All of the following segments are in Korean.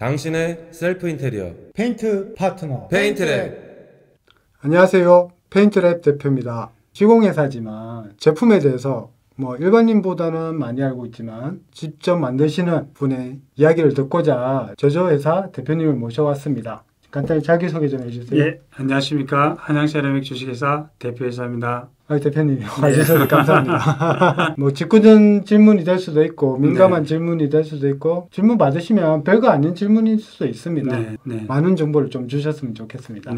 당신의 셀프 인테리어 페인트 파트너 페인트랩. 안녕하세요. 페인트랩 대표입니다. 시공회사지만 제품에 대해서 일반인보다는 많이 알고 있지만 직접 만드시는 분의 이야기를 듣고자 제조회사 대표님을 모셔왔습니다. 간단히 자기소개 좀 해주세요. 예, 안녕하십니까. 한양세라믹 주식회사 대표이사입니다. 대표님 와주셔서 감사합니다. 직구전 질문이 될 수도 있고 민감한 질문이 될 수도 있고 질문 받으시면 별거 아닌 질문일 수도 있습니다. 많은 정보를 좀 주셨으면 좋겠습니다.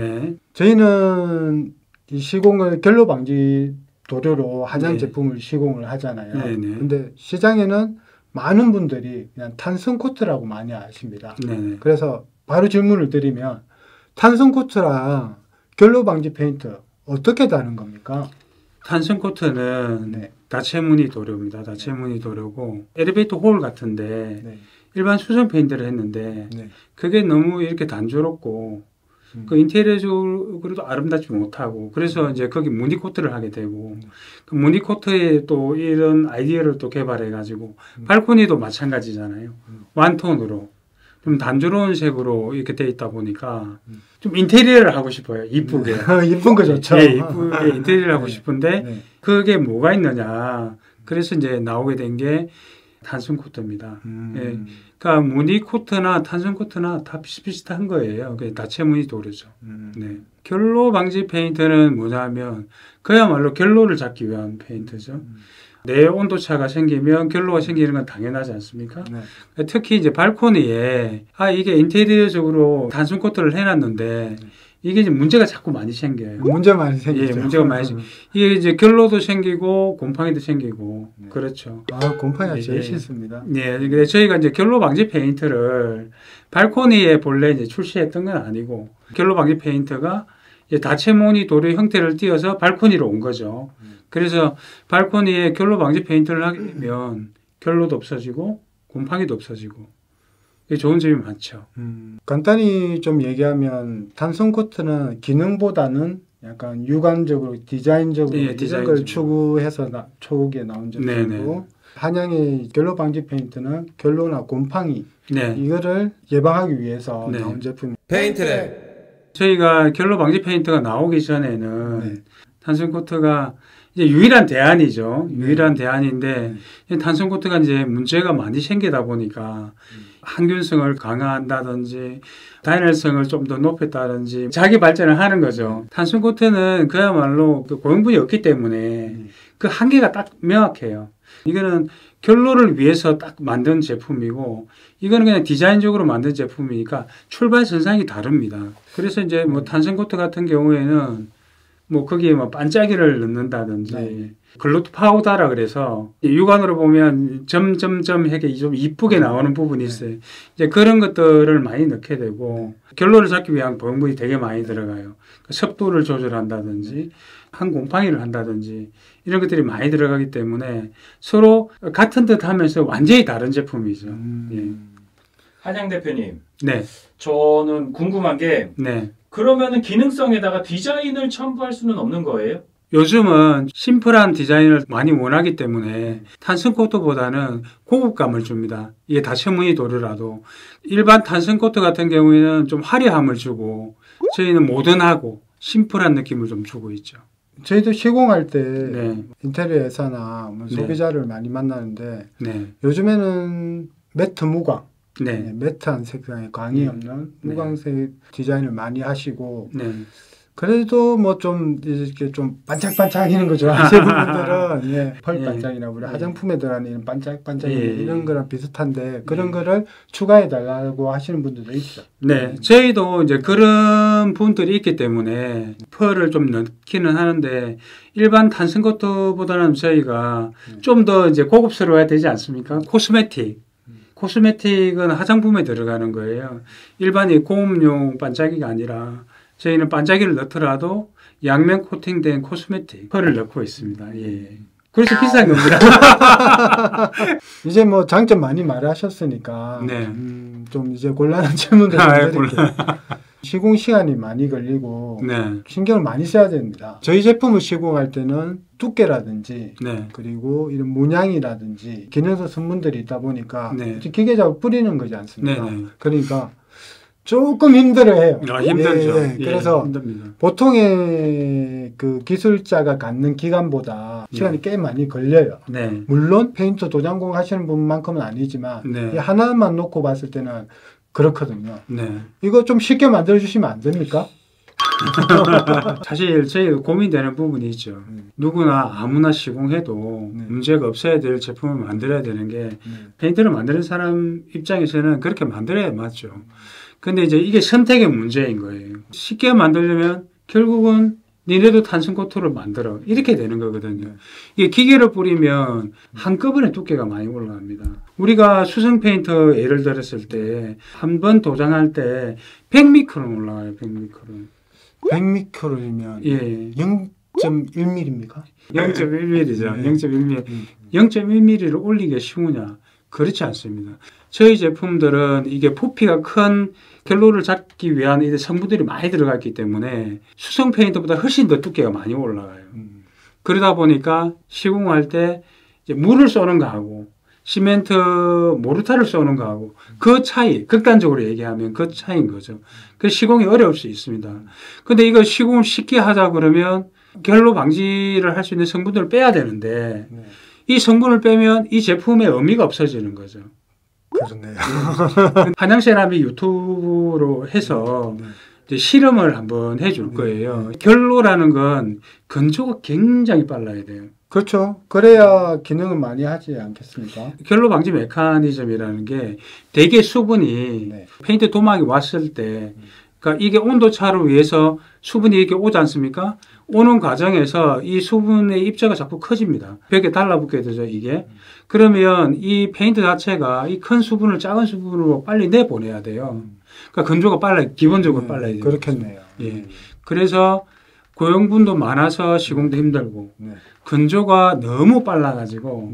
저희는 이 시공을 결로 방지 도료로 한양 제품을 시공을 하잖아요. 근데 시장에는 많은 분들이 그냥 탄성 코트라고 많이 아십니다. 그래서 바로 질문을 드리면 탄성 코트랑 결로 방지 페인트 어떻게 다른 겁니까? 탄성 코트는 다채무늬 도료입니다. 다채무늬 도료고 엘리베이터 홀 같은데 일반 수전 페인트를 했는데 그게 너무 이렇게 단조롭고 그 인테리어적으로도 아름답지 못하고 그래서 이제 거기 무늬 코트를 하게 되고 그 무늬 코트에 또 이런 아이디어를 또 개발해 가지고 발코니도 마찬가지잖아요. 완톤으로 좀 단조로운 색으로 이렇게 돼 있다 보니까 좀 인테리어를 하고 싶어요. 이쁘게. 이쁜 거 좋죠. 예, 이쁘게 인테리어를 하고 싶은데 그게 뭐가 있느냐. 그래서 이제 나오게 된 게 탄성 코트입니다. 예. 그러니까 무늬 코트나 탄성 코트나 다 비슷비슷한 거예요. 그게 다채무늬 도료죠. 결로 방지 페인트는 뭐냐면 그야말로 결로를 잡기 위한 페인트죠. 내 온도차가 생기면 결로가 생기는 건 당연하지 않습니까? 특히 이제 발코니에 이게 인테리어적으로 단순 코트를 해놨는데 이게 이제 문제가 자꾸 많이 생겨요. 문제가 많이 생기죠. 예, 문제가 많이 생겨. 이게 이제 결로도 생기고 곰팡이도 생기고 그렇죠. 곰팡이가 제일 싫습니다. 네, 근데 저희가 이제 결로 방지 페인트를 발코니에 본래 이제 출시했던 건 아니고 결로 방지 페인트가 이제 다채무늬 도료 형태를 띄어서 발코니로 온 거죠. 그래서 발코니에 결로 방지 페인트를 하게 되면 결로도 없어지고 곰팡이도 없어지고 이게 좋은 점이 많죠. 간단히 좀 얘기하면 탄성 코트는 기능보다는 약간 육안적으로 디자인적으로 이런 걸 추구해서 초기에 나온 제품이고 한양의 결로 방지 페인트는 결로나 곰팡이 이거를 예방하기 위해서 나온 제품입니다. 페인트랩. 저희가 결로 방지 페인트가 나오기 전에는 탄성 코트가 이제 유일한 대안이죠. 유일한 대안인데 탄성 코트가 이제 문제가 많이 생기다 보니까 항균성을 강화한다든지 다이널성을 좀 더 높였다든지 자기 발전을 하는 거죠. 탄성 코트는 그야말로 그 고용분이 없기 때문에 그 한계가 딱 명확해요. 이거는 결로를 위해서 딱 만든 제품이고 이거는 그냥 디자인적으로 만든 제품이니까 출발선상이 다릅니다. 그래서 이제 탄성 코트 같은 경우에는 거기에 반짝이를 넣는다든지 글루트 파우더라 그래서 육안으로 보면 점점점 이렇게 좀 이쁘게 나오는 부분이 있어요. 이제 그런 것들을 많이 넣게 되고 결로를 잡기 위한 보형물이 되게 많이 들어가요. 습도를 조절한다든지 항곰팡이를 한다든지 이런 것들이 많이 들어가기 때문에 서로 같은 듯 하면서 완전히 다른 제품이죠. 한양 대표님. 네. 저는 궁금한 게 그러면은 기능성에다가 디자인을 첨부할 수는 없는 거예요? 요즘은 심플한 디자인을 많이 원하기 때문에 탄성 코트보다는 고급감을 줍니다. 이게 다채무늬 도료라도 일반 탄성 코트 같은 경우에는 좀 화려함을 주고 저희는 모던하고 심플한 느낌을 좀 주고 있죠. 저희도 시공할 때 인테리어 회사나 소비자를 많이 만나는데 요즘에는 매트 무광 매트한 색상에 광이 없는 무광색 디자인을 많이 하시고 그래도 좀 이렇게 좀 반짝반짝이는 거 좋아하시는 분들은 펄 반짝이나 우리 화장품에 들어가는 반짝반짝이는 이런 거랑 비슷한데 그런 거를 추가해 달라고 하시는 분들도 있죠. 저희도 이제 그런 분들이 있기 때문에 펄을 좀 넣기는 하는데 일반 탄성 코트보다는 저희가 좀 더 이제 고급스러워야 되지 않습니까? 코스메틱은 화장품에 들어가는 거예요. 일반이 고급용 반짝이가 아니라 저희는 반짝이를 넣더라도 양면 코팅된 코스메틱 펄을 넣고 있습니다. 그래서 비싼 겁니다. 이제 장점 많이 말하셨으니까 좀 이제 곤란한 질문들 좀 드릴게요. 시공 시간이 많이 걸리고 네. 신경을 많이 써야 됩니다. 저희 제품을 시공할 때는 두께라든지 네. 그리고 이런 문양이라든지 기능성 성분들이 있다 보니까 네. 기계적으로 뿌리는 거지 않습니까? 네. 그러니까 조금 힘들어해요. 힘들죠. 예, 예. 그래서 힘듭니다. 보통의 그 기술자가 갖는 기간보다 시간이 꽤 많이 걸려요. 네. 물론 페인트 도장공 하시는 분만큼은 아니지만 네. 이 하나만 놓고 봤을 때는 그렇거든요. 네. 이거 좀 쉽게 만들어 주시면 안 됩니까? 사실 저희가 고민되는 부분이 있죠. 누구나 아무나 시공해도 네. 문제가 없어야 될 제품을 만들어야 되는 게 페인트를 만드는 사람 입장에서는 그렇게 만들어야 맞죠. 근데 이제 이게 선택의 문제인 거예요. 쉽게 만들려면 결국은 니네도 탄성 코트를 만들어 이렇게 되는 거거든요. 이게 기계를 뿌리면 한꺼번에 두께가 많이 올라갑니다. 우리가 수성 페인트 예를 들었을 때 한 번 도장할 때 100미크론 올라가요. 100미크론. 100미크론이면 예. 0.1mm입니까? 0.1mm죠. 네. 0.1mm. 0.1mm를 올리기가 쉬우냐? 그렇지 않습니다. 저희 제품들은 이게 부피가 큰 결로를 잡기 위한 이 성분들이 많이 들어가 있기 때문에 수성 페인트보다 훨씬 더 두께가 많이 올라가요. 그러다 보니까 시공할 때 이제 물을 쏘는 거하고 시멘트 모르타를 쏘는 거하고 그 차이, 극단적으로 얘기하면 그 차이인 거죠. 그래서 시공이 어려울 수 있습니다. 근데 이거 시공을 쉽게 하자 그러면 결로 방지를 할 수 있는 성분들을 빼야 되는데 이 성분을 빼면 이 제품의 의미가 없어지는 거죠. 그렇네요. 한양세라믹 유튜브로 해서 이제 실험을 한번 해줄 거예요. 결로라는 건 건조가 굉장히 빨라야 돼요. 그렇죠. 그래야 기능을 많이 하지 않겠습니까? 결로 방지 메커니즘이라는 게 대개 수분이 페인트 도막이 왔을 때 그러니까 이게 온도 차를 위해서 수분이 이렇게 오지 않습니까? 오는 과정에서 이 수분의 입자가 자꾸 커집니다. 벽에 달라붙게 되죠, 이게. 그러면 이 페인트 자체가 이 큰 수분을 작은 수분으로 빨리 내보내야 돼요. 그러니까 건조가 빨라요. 기본적으로 빨라야 돼요. 그렇겠네요. 예. 그래서 고용분도 많아서 시공도 힘들고 건조가 너무 빨라가지고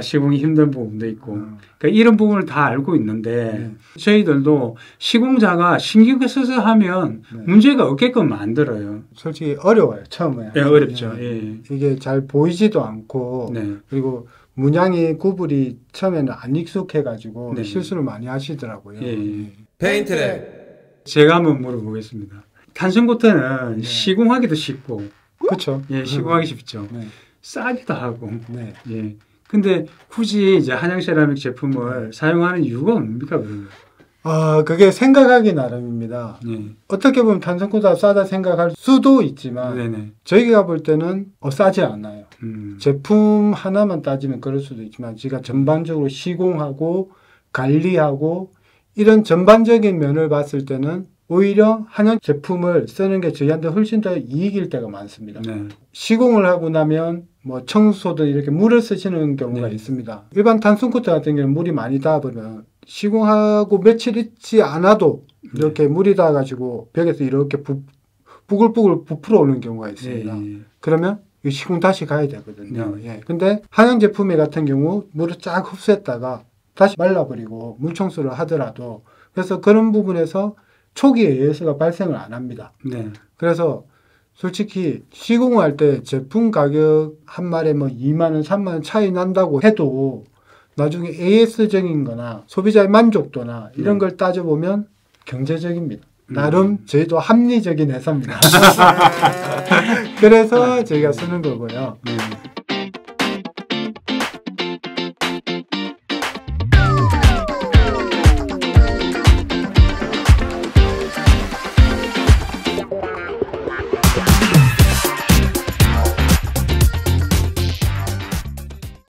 시공이 힘든 부분도 있고 그러니까 이런 부분을 다 알고 있는데 저희들도 시공자가 신경 써서 하면 문제가 없게끔 만들어요. 솔직히 어려워요. 처음에. 네, 어렵죠. 예. 이게 잘 보이지도 않고 그리고 문양이 구불이 처음에는 안 익숙해가지고 실수를 많이 하시더라고요. 예. 페인트랩. 제가 한번 물어보겠습니다. 탄성코트는 시공하기도 쉽고 그렇죠. 예, 시공하기 쉽죠. 싸기도 하고. 예. 근데 굳이 이제 한양세라믹 제품을 사용하는 이유가 뭡니까, 그러면? 그게 생각하기 나름입니다. 어떻게 보면 탄성코트가 싸다 생각할 수도 있지만 저희가 볼 때는 싸지 않아요. 제품 하나만 따지면 그럴 수도 있지만 제가 전반적으로 시공하고 관리하고 이런 전반적인 면을 봤을 때는 오히려 한양 제품을 쓰는 게 저희한테 훨씬 더 이익일 때가 많습니다. 시공을 하고 나면 뭐 청소든 이렇게 물을 쓰시는 경우가 있습니다. 일반 탄성코트 같은 경우는 물이 많이 닿아버리면 시공하고 며칠 있지 않아도 이렇게 물이 닿아가지고 벽에서 이렇게 부글부글 부풀어 오는 경우가 있습니다. 그러면 이 시공 다시 가야 되거든요. 근데 한양 제품 같은 경우 물을 쫙 흡수했다가 다시 말라버리고 물 청소를 하더라도 그래서 그런 부분에서 초기에 예수가 발생을 안 합니다. 그래서 솔직히 시공할 때 제품 가격 한 마리에 뭐 2만 원, 3만 원 차이 난다고 해도 나중에 AS적인 거나 소비자의 만족도나 이런 걸 따져보면 경제적입니다. 나름 저희도 합리적인 회사입니다. 그래서 저희가 쓰는 거고요.